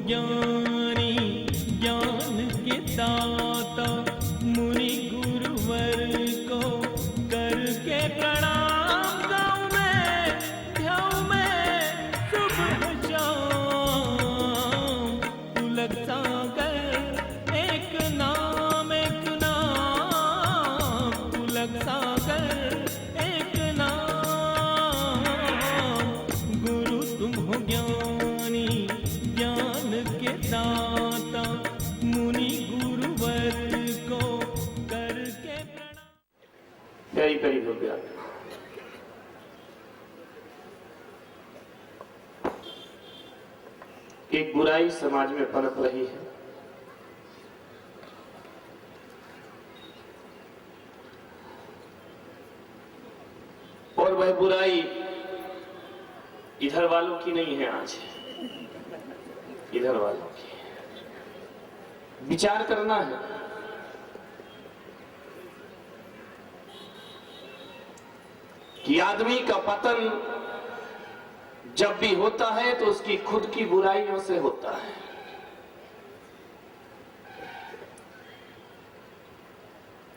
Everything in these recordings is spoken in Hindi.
ज्ञानी ज्ञान के दाता मुनि गुरुवर को करके प्रणाम गाऊं मैं ध्याऊं मैं सुबह शाम। पुलक सागर एक नाम पुलक सागर एक नाम। गुरु तुम हो ज्ञानी ज्ञान के दाता मुनि गुरुवर को करके प्रणाम। करीब करीब हो गया। एक बुराई समाज में पनप रही है और वह बुराई इधर वालों की नहीं है, आज इधर वालों की। विचार करना है कि आदमी का पतन जब भी होता है तो उसकी खुद की बुराइयों से होता है।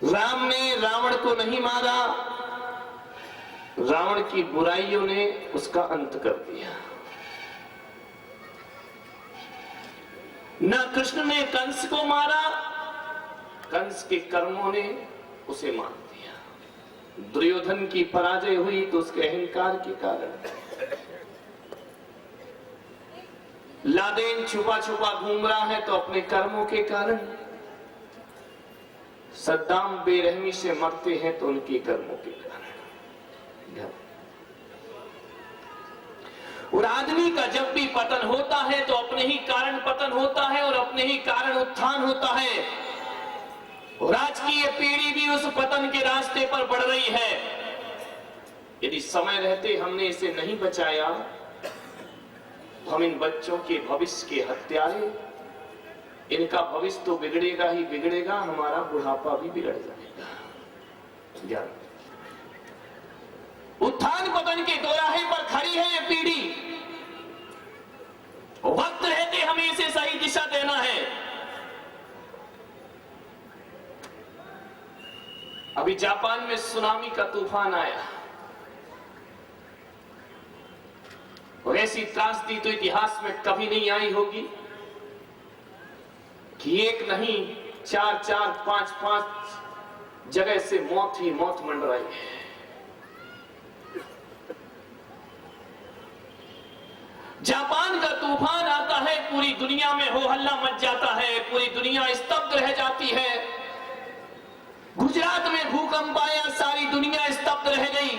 राम ने रावण को नहीं मारा, रावण की बुराइयों ने उसका अंत कर दिया। न कृष्ण ने कंस को मारा, कंस के कर्मों ने उसे मार दिया। दुर्योधन की पराजय हुई तो उसके अहंकार के कारण। लादेन छुपा छुपा घूम रहा है तो अपने कर्मों के कारण। सद्दाम बेरहमी से मरते हैं तो उनके कर्मों के कारण। और आदमी का जब भी पतन होता है तो अपने ही कारण पतन होता है और अपने ही कारण उत्थान होता है। और आज की ये पीढ़ी भी उस पतन के रास्ते पर बढ़ रही है। यदि समय रहते हमने इसे नहीं बचाया तो हम इन बच्चों के भविष्य के हत्यारे, इनका भविष्य तो बिगड़ेगा ही बिगड़ेगा, हमारा बुढ़ापा भी बिगड़ जाएगा। ज्ञान उत्थान पतन के दोराहे पर खड़ी है ये पीढ़ी। वक्त रहते हमें इसे सही दिशा देना है। अभी जापान में सुनामी का तूफान आया और ऐसी त्रासदी तो इतिहास में कभी नहीं आई होगी कि एक नहीं 4-4, 5-5 जगह से मौत ही मौत मंडराई है। जापान का तूफान आता है, पूरी दुनिया में हो हल्ला मच जाता है, पूरी दुनिया स्तब्ध रह जाती है। गुजरात में भूकंप आया, सारी दुनिया स्तब्ध रह गई।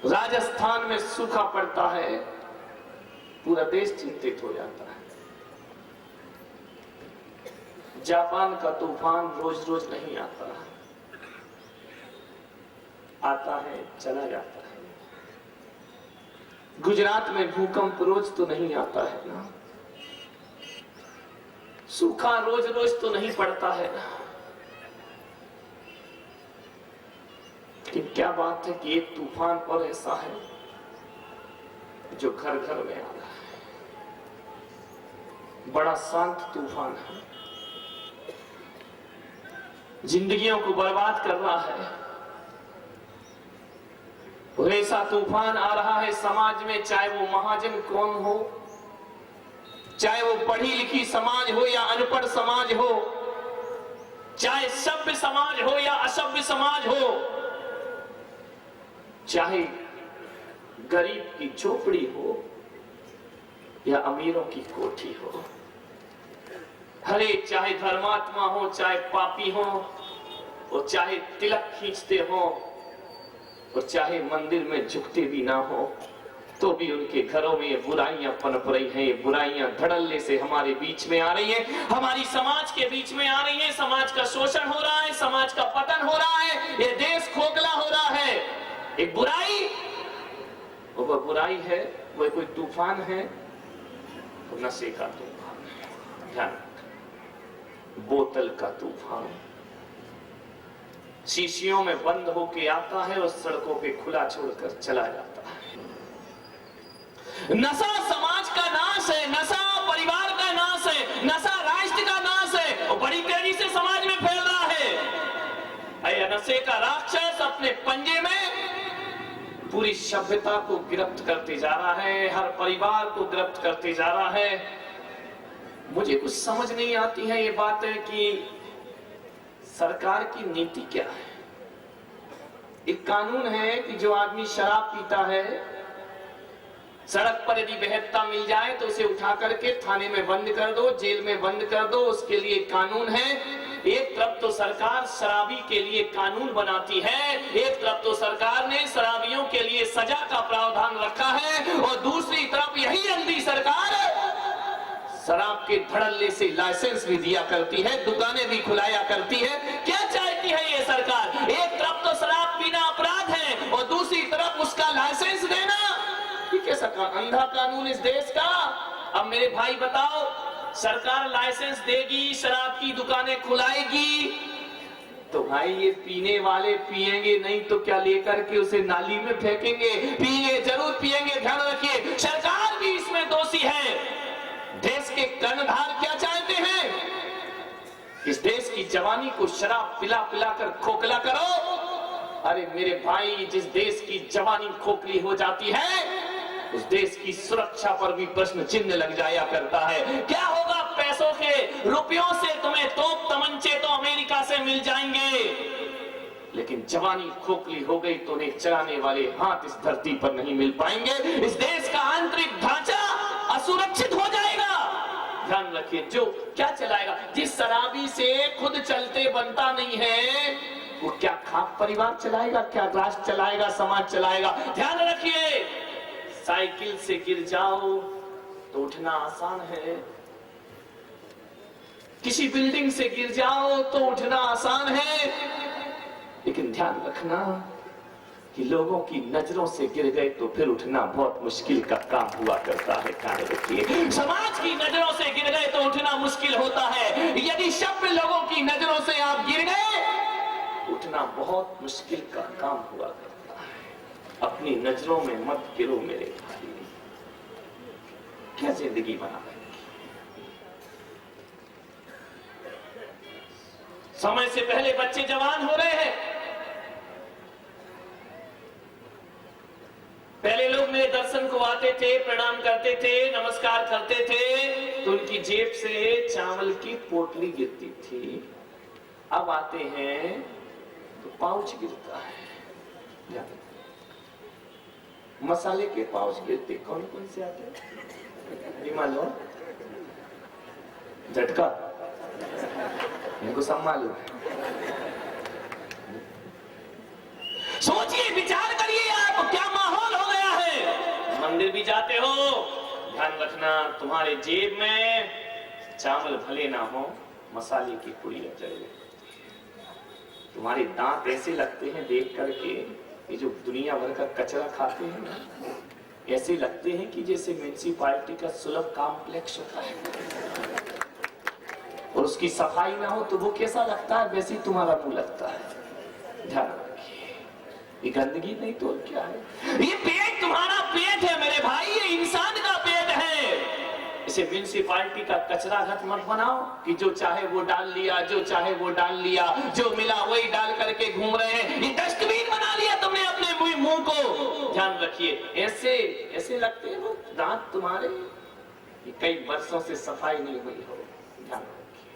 राजस्थान में सूखा पड़ता है, पूरा देश चिंतित हो जाता है। जापान का तूफान रोज रोज नहीं आता, आता है चला जाता है। गुजरात में भूकंप रोज तो नहीं आता है ना, सूखा रोज रोज तो नहीं पड़ता है ना। लेकिन क्या बात है कि एक तूफान पर ऐसा है जो घर घर में आ रहा है। बड़ा शांत तूफान है, जिंदगियों को बर्बाद कर रहा है। और ऐसा तूफान आ रहा है समाज में, चाहे वो महाजन कौन हो, चाहे वो पढ़ी लिखी समाज हो या अनपढ़ समाज हो, चाहे सभ्य समाज हो या असभ्य समाज हो, चाहे गरीब की झोपड़ी हो या अमीरों की कोठी हो, हरे चाहे धर्मात्मा हो चाहे पापी हो, और चाहे तिलक खींचते हो और चाहे मंदिर में झुकते भी ना हो, तो भी उनके घरों में ये बुराइयां पनप रही हैं। ये बुराइयां धड़ल्ले से हमारे बीच में आ रही हैं, हमारी समाज के बीच में आ रही हैं। समाज का शोषण हो रहा है, समाज का पतन हो रहा है, ये देश खोखला हो रहा है। एक बुराई, वो बुराई है, वो कोई तूफान है, वो नशे का तूफान है। ध्यान, बोतल का तूफान शीशियों में बंद होके आता है और सड़कों पे खुला छोड़कर चला जाता है। नशा समाज का नाश है, नशा परिवार का नाश है, नशा राष्ट्र का नाश है, वो बड़ी तेजी से समाज में फैल रहा है। नशे का राक्षस अपने पंजे में पूरी सभ्यता को गिरफ्त करते जा रहा है, हर परिवार को गिरफ्त करते जा रहा है। मुझे कुछ समझ नहीं आती है ये बात है कि सरकार की नीति क्या है। एक कानून है कि जो आदमी शराब पीता है, सड़क पर यदि बहता मिल जाए तो उसे उठा करके थाने में बंद कर दो, जेल में बंद कर दो, उसके लिए कानून है। एक तरफ तो सरकार शराबी के लिए कानून बनाती है, एक तरफ तो सरकार ने शराबियों के लिए सजा का प्रावधान रखा है, और दूसरी तरफ यही अंधी सरकार शराब के धड़ल्ले से लाइसेंस भी दिया करती है, दुकानें भी खुलाया करती है। क्या चाहती है ये सरकार? एक तरफ तो शराब पीना अपराध है और दूसरी तरफ उसका लाइसेंस देना। ये कैसा अंधा कानून इस देश का? अब मेरे भाई बताओ, सरकार लाइसेंस देगी, शराब की दुकानें खुलाएगी, तो भाई ये पीने वाले पिएंगे नहीं तो क्या लेकर के उसे नाली में फेंकेंगे? पिएंगे, जरूर पिएंगे। ध्यान रखिए, सरकार भी इसमें दोषी है। देश के कर्णधार क्या चाहते हैं? इस देश की जवानी को शराब पिला पिला कर खोखला करो। अरे मेरे भाई, जिस देश की जवानी खोखली हो जाती है उस देश की सुरक्षा पर भी प्रश्न चिन्ह लग जाया करता है। क्या होगा पैसों के, रुपयों से? तुम्हें तोप तमंचे तो अमेरिका से मिल जाएंगे, लेकिन जवानी खोखली हो गई तो उन्हें चलाने वाले हाथ इस धरती पर नहीं मिल पाएंगे। इस देश का आंतरिक ढांचा असुरक्षित हो जाएगा। ध्यान रखिए, जो क्या चलाएगा? जिस शराबी से खुद चलते बनता नहीं है, वो क्या खाक परिवार चलाएगा, क्या राष्ट्र चलाएगा, समाज चलाएगा? ध्यान रखिए, साइकिल से गिर जाओ तो उठना आसान है, किसी बिल्डिंग से गिर जाओ तो उठना आसान है, लेकिन ध्यान रखना कि लोगों की नजरों से गिर गए तो फिर उठना बहुत मुश्किल का काम हुआ करता है। ध्यान रखिए, समाज की नजरों से गिर गए तो उठना मुश्किल होता है। यदि सभ्य लोगों की नजरों से आप गिर गए, उठना बहुत मुश्किल का काम हुआ करता है। अपनी नजरों में मत गिरो मेरे भाई, क्या जिंदगी बना है। समय से पहले बच्चे जवान हो रहे हैं। पहले लोग मेरे दर्शन को आते थे, प्रणाम करते थे, नमस्कार करते थे तो उनकी जेब से चावल की पोटली गिरती थी। अब आते हैं तो पाउच गिरता है, मसाले के पाउच गिरते। कौन कौन से आते हैं? मालूम? झटका, इनको सब मालूम है। सोचिए, विचार करिए आप, क्या माहौल हो गया है। मंदिर भी जाते हो, ध्यान रखना तुम्हारे जेब में चावल भले ना हो, मसाले की पुड़िया चाहिए। तुम्हारे दांत ऐसे लगते हैं देख करके, ये जो दुनिया भर का कचरा खाते हैं ना, ऐसे लगते हैं कि जैसे म्युनिसिपैलिटी का सुलभ कॉम्प्लेक्स होता है और उसकी सफाई ना हो तो वो कैसा लगता है, वैसे ही तुम्हारा मुंह लगता है। ध्यान रखिए, ये गंदगी नहीं तो क्या है? ये पेट तुम्हारा पेट है मेरे भाई, ये इंसान का पेट है। इसे म्युनिसिपैलिटी का कचरा घट मत बनाओ कि जो चाहे वो डाल लिया, जो चाहे वो डाल लिया, जो मिला वही डाल करके घूम रहे हैं। ये डस्टबिन बना लिया तुमने अपने मुंह को। ध्यान रखिए, ऐसे ऐसे लगते हैं वो दांत तुम्हारे, ये कई वर्षों से सफाई नहीं हुई हो। ध्यान रखिए,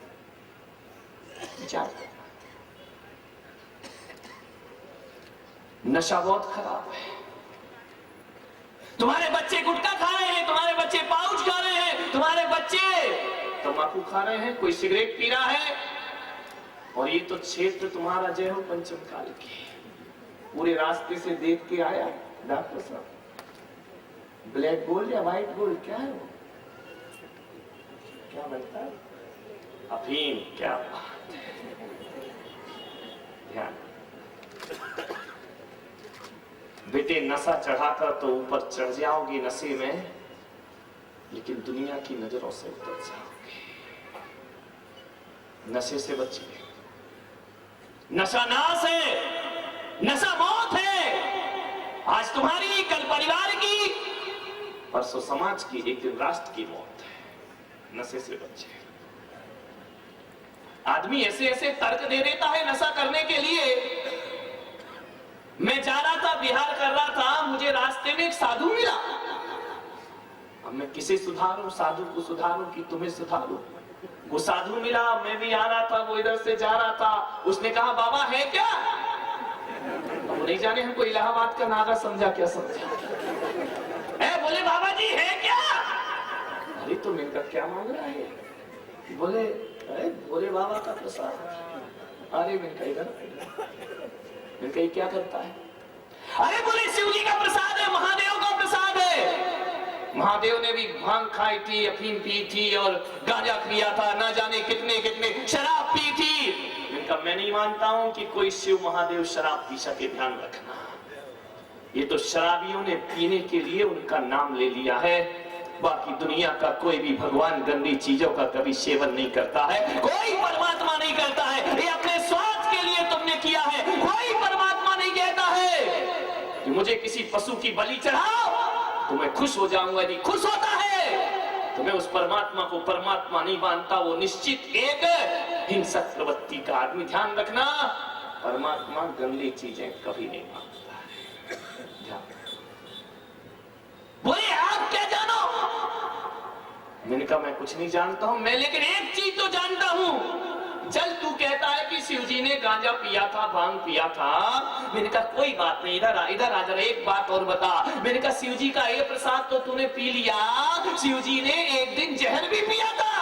विचार। नशा बहुत खराब है। तुम्हारे बच्चे गुटखा खा रहे हैं, तुम्हारे बच्चे पाउच खा रहे हैं, तुम्हारे बच्चे तंबाकू खा रहे हैं, कोई सिगरेट पी रहा है। और ये तो क्षेत्र तुम्हारा जय हो पंचम काल की, पूरे रास्ते से देख के आया डॉक्टर साहब, ब्लैक गोल्ड या व्हाइट गोल्ड क्या है वो, क्या बनता है? अफीम। क्या बात है, ध्यान। बेटे, नशा चढ़ाकर तो ऊपर चढ़ जाओगी नशे में, लेकिन दुनिया की नजरों से उतर जाओगे। नशे से बचिए। नशा नाश है, नशा मौत है। आज तुम्हारी, कल परिवार की, परसों समाज की, एक दिन राष्ट्र की मौत है। नशे से बचे। आदमी ऐसे ऐसे तर्क दे देता है नशा करने के लिए। मैं जा रहा था, बिहार कर रहा था, मुझे रास्ते में एक साधु मिला। अब मैं किसे सुधारूं, साधु को सुधारूं कि तुम्हें सुधारूं? वो साधु मिला, मैं भी आ रहा था, वो इधर से जा रहा था। उसने कहा बाबा है क्या? अब नहीं जाने हमको इलाहाबाद का नारा समझा, क्या समझा? बोले बाबा जी है क्या? अरे तो मिलकर क्या मांग रहा है? बोले बोले बाबा का प्रसाद। अरे मैं कहीं क्या करता है? अरे बोले शिव जी का प्रसाद है, महादेव का प्रसाद है। महादेव ने भी भांग खाई थी, अफीम पी थी और गांजा पिया था, ना जाने कितने कितने शराब पी थी। इनका मैं नहीं मानता हूं कि कोई शिव महादेव शराब पी सके। ध्यान रखना, ये तो शराबियों ने पीने के लिए उनका नाम ले लिया है। बाकी दुनिया का कोई भी भगवान गंदी चीजों का कभी सेवन नहीं करता है। कोई परमात्मा नहीं करता है। ये अपने स्वार्थ के लिए तुमने किया है। कोई परमात्मा नहीं कहता है कि मुझे किसी पशु की बलि चढ़ाओ तो मैं खुश हो जाऊंगा। यदि खुश होता है तो मैं उस परमात्मा को परमात्मा नहीं मानता। वो निश्चित एक हिंसक प्रवृत्ति का आदमी। ध्यान रखना, परमात्मा गंदी चीजें कभी नहीं मानता। बोले आप क्या जानो? मैंने कहा मैं कुछ नहीं जानता हूं मैं, लेकिन एक चीज तो जानता हूं। चल तू कहता है कि शिव जी ने गांजा पिया था, भांग पिया था। मैंने कहा कोई बात नहीं, इधर आ जरा, एक बात और बता। मैंने कहा शिव जी का ये प्रसाद तो तूने पी लिया, शिव जी ने एक दिन जहर भी पिया था।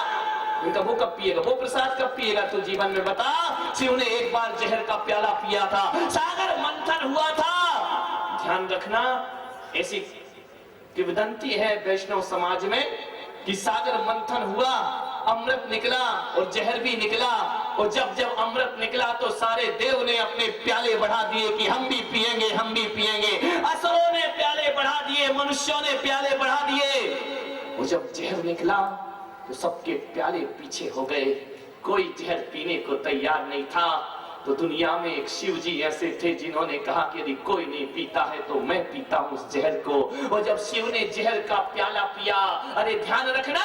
मैंने कहा वो कब पिएगा, वो प्रसाद कब पिएगा तू जीवन में बता। शिव ने एक बार जहर का प्याला पिया था, सागर मंथन हुआ था। ध्यान रखना, ऐसी किंवदंती है वैष्णव समाज में कि सागर मंथन हुआ, अमृत निकला और जहर भी निकला। और जब जब अमृत निकला तो सारे देव ने अपने प्याले बढ़ा दिए कि हम भी पिएंगे, हम भी पिएंगे। असुरों ने प्याले बढ़ा दिए, मनुष्यों ने प्याले बढ़ा दिए। और जब जहर निकला तो सबके प्याले पीछे हो गए, कोई जहर पीने को तैयार नहीं था। तो दुनिया में एक शिव जी ऐसे थे जिन्होंने कहा कि यदि कोई नहीं पीता है तो मैं पीता हूं उस जहर को। और जब शिव ने जहर का प्याला पिया, अरे ध्यान रखना,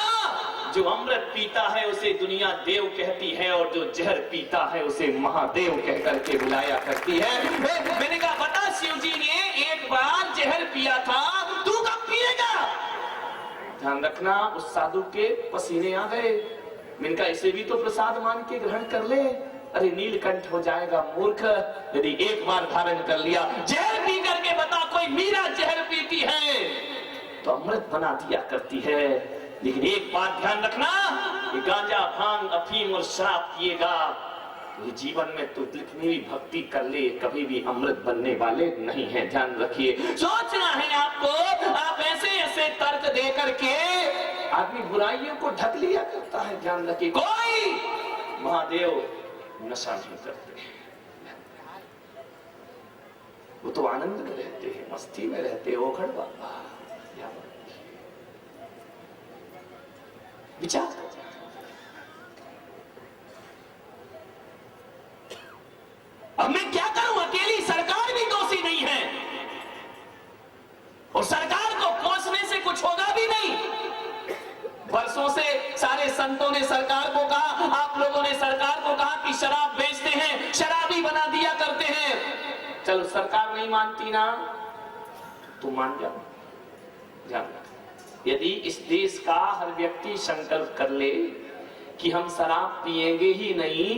जो अमृत पीता है उसे दुनिया देव कहती है और जो जहर पीता है उसे महादेव कह करके बुलाया करती है। मैंने कहा बता, शिव जी ने एक बार जहर पिया था, तू कब पिएगा? ध्यान रखना, उस साधु के पसीने आ गए। मैंने कहा इसे भी तो प्रसाद मान के ग्रहण कर ले। अरे नीलकंठ हो जाएगा मूर्ख, यदि एक बार धारण कर लिया। जहर पी करके बता, कोई मीरा जहर पीती है तो अमृत बना दिया करती है। लेकिन एक बात ध्यान रखना, ये गांजा, भांग, अफीम और शराब पिएगा तो जीवन में तो जितनी भी भक्ति कर ले कभी भी अमृत बनने वाले नहीं है। ध्यान रखिए, सोचना है आपको। आप ऐसे ऐसे तर्क दे करके आदमी बुराइयों को ढक लिया करता है। ध्यान रखिए, कोई महादेव नशा नहीं करते, वो तो आनंद में रहते हैं, मस्ती में रहते हैं। ओखड़ बाबा विचार अब मैं क्या करूं? अकेली सरकार भी दोषी नहीं है और सरकार को कोसने से कुछ होगा भी नहीं। वर्षों से सारे संतों ने सरकार को कहा, आप लोगों ने सरकार को कहा कि शराब बेचते हैं, शराबी बना दिया करते हैं। चलो सरकार नहीं मानती ना, तो मान जाओ। ध्यान रख, यदि इस देश का हर व्यक्ति संकल्प कर ले कि हम शराब पिएंगे ही नहीं,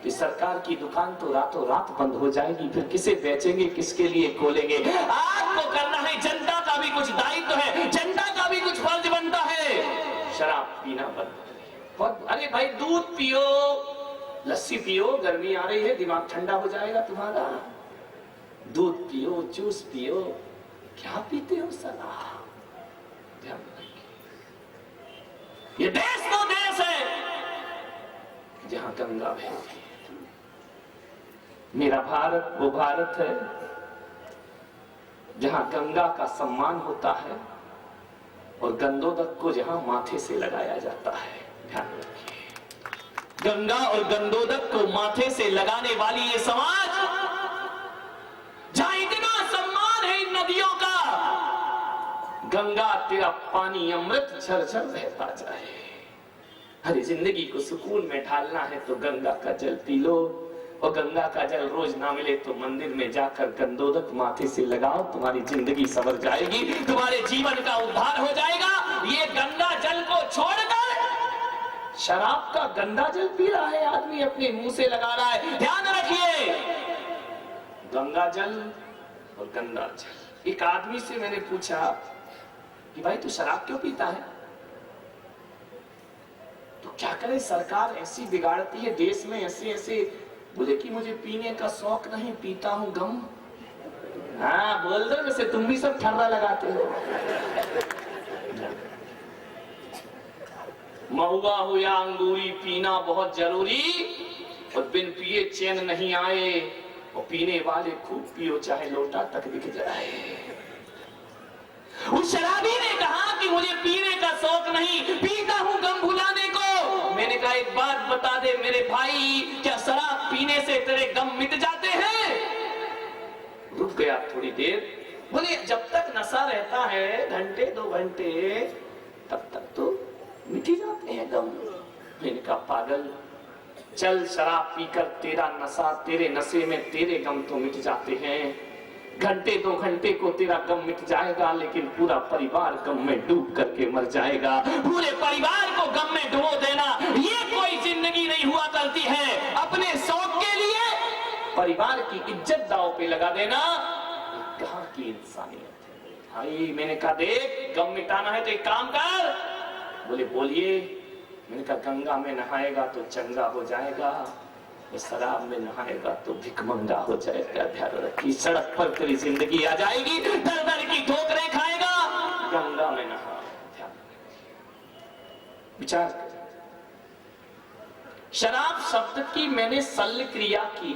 तो सरकार की दुकान तो रातों रात बंद हो जाएगी। फिर किसे बेचेंगे, किसके लिए खोलेंगे? आपको करना है, जनता का भी कुछ दायित्व है, जनता का भी कुछ फर्ज बनता है। शराब पीना बंद करें। अरे भाई दूध पियो, लस्सी पियो, गर्मी आ रही है, दिमाग ठंडा हो जाएगा तुम्हारा। दूध पियो, जूस पियो, क्या पीते हो सला? ध्यान रखिए, ये देश तो देश है जहां गंगा बहती है। मेरा भारत वो भारत है जहां गंगा का सम्मान होता है और गंदोदक को जहां माथे से लगाया जाता है। ध्यान रखिए, गंगा और गंदोदक को माथे से लगाने वाली ये समाज, जहां इतना सम्मान है इन नदियों का, गंगा तेरा पानी अमृत झरझर बहता जाए। अरे जिंदगी को सुकून में ढालना है तो गंगा का जल पी लो, और गंगा का जल रोज ना मिले तो मंदिर में जाकर गंधोदक माथे से लगाओ, तुम्हारी जिंदगी संवर जाएगी, तुम्हारे जीवन का उद्धार हो जाएगा। ये गंगा जल को छोड़कर शराब का गंदा जल पी रहा है आदमी, अपने मुंह से लगा रहा है। ध्यान रखिए, गंगा जल और गंदा जल। एक आदमी से मैंने पूछा कि भाई तू शराब क्यों पीता है? तो क्या करे, सरकार ऐसी बिगाड़ती है देश में, ऐसे ऐसे। बोले कि मुझे पीने का शौक नहीं, पीता हूं गम। हाँ बोल दो, वैसे तुम भी सब ठर्रा लगाते हो। महुआ हो या अंगूरी, पीना बहुत जरूरी, और बिन पिए चैन नहीं आए। और पीने वाले खूब पियो, चाहे लोटा तक दिख जाए। उस शराबी ने कहा कि मुझे पीने का शौक नहीं, पीता हूं गम भुलाने को। मैंने कहा एक बात बता दे मेरे भाई, क्या शराब पीने से तेरे गम मिट जाते हैं? रुक गया थोड़ी देर, बोले जब तक नशा रहता है घंटे 2 घंटे, तब तक तो मिट ही जाते हैं गम। मैंने कहा पागल, चल शराब पीकर तेरा नशा, तेरे नशे में तेरे गम तो मिट जाते हैं। घंटे 2 घंटे को तेरा गम मिट जाएगा, लेकिन पूरा परिवार गम में डूब करके मर जाएगा। पूरे परिवार को गम में डुबो देना, ये कोई जिंदगी नहीं हुआ करती है। अपने शौक के लिए परिवार की इज्जत दांव पे लगा देना, कहां की इंसानियत है भाई। मैंने कहा देख, गम मिटाना है तो एक काम कर। बोले बोलिए। मैंने कहा गंगा में नहाएगा तो चंगा हो जाएगा, शराब में नहाएगा तो भिखमंगा हो जाएगा। ध्यान रखिए, सड़क पर तेरी जिंदगी आ जाएगी, दर दर की ठोकरें खाएगा। गंगा में नहा, ध्यान विचार कर। शराब शब्द की मैंने शल्य क्रिया की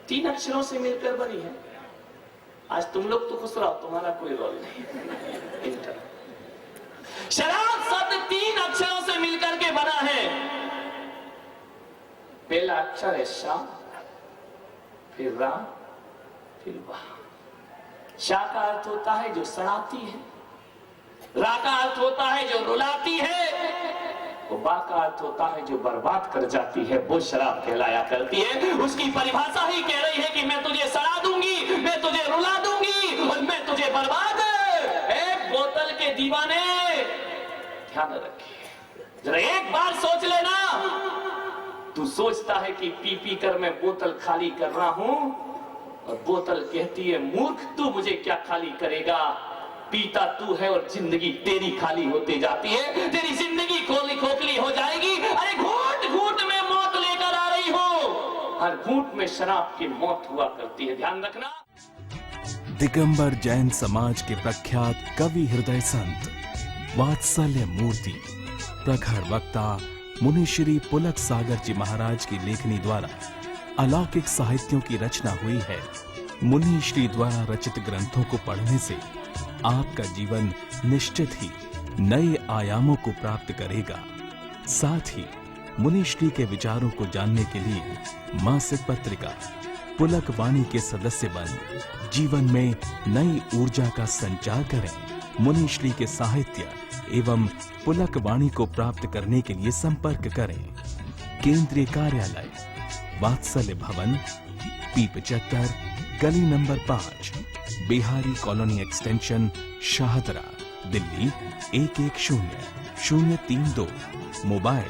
3 अक्षरों से मिलकर बनी है। आज तुम लोग तो खुश रहो, तुम्हारा कोई रोल नहीं। शराब शब्द 3 अक्षरों से मिलकर के बना है। पहला अक्षर है शा, फिर रा, फिर वाह। शा का अर्थ होता है जो सड़ाती है, रा का अर्थ होता है जो रुलाती है, और बा का अर्थ होता है जो बर्बाद कर जाती है। वो शराब कहलाया करती है। उसकी परिभाषा ही कह रही है कि मैं तुझे सड़ा दूंगी, मैं तुझे रुला दूंगी, और मैं तुझे बर्बाद। एक बोतल के दीवाने, ध्यान रखिए, जरा एक बार सोच लेना। तू सोचता है कि पी पी कर मैं बोतल खाली कर रहा हूं, और बोतल कहती है मूर्ख, तू मुझे क्या खाली करेगा। पीता तू है और जिंदगी तेरी खाली होती जाती है, तेरी जिंदगी खोखली हो जाएगी। अरे घूंट घूंट में मौत लेकर आ रही हो, हर घूंट में शराब की मौत हुआ करती है, ध्यान रखना। दिगंबर जैन समाज के प्रख्यात कवि हृदय संत वात्सल्य मूर्ति प्रखर वक्ता मुनि श्री पुलक सागर जी महाराज की लेखनी द्वारा अलौकिक साहित्यों की रचना हुई है। मुनि श्री द्वारा रचित ग्रंथों को पढ़ने से आपका जीवन निश्चित ही नए आयामों को प्राप्त करेगा। साथ ही मुनि श्री के विचारों को जानने के लिए मासिक पत्रिका पुलक वाणी के सदस्य बन जीवन में नई ऊर्जा का संचार करें। मुनि श्री के साहित्य एवं पुलक वाणी को प्राप्त करने के लिए संपर्क करें। केंद्रीय कार्यालय वात्सल्य भवन, P75, गली number 5, Bihari colony extension, Shahdara, Delhi 110032। Mobile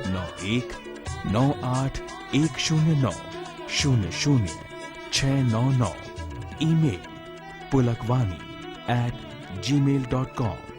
919810900699। Email pulakvani@gmail.com।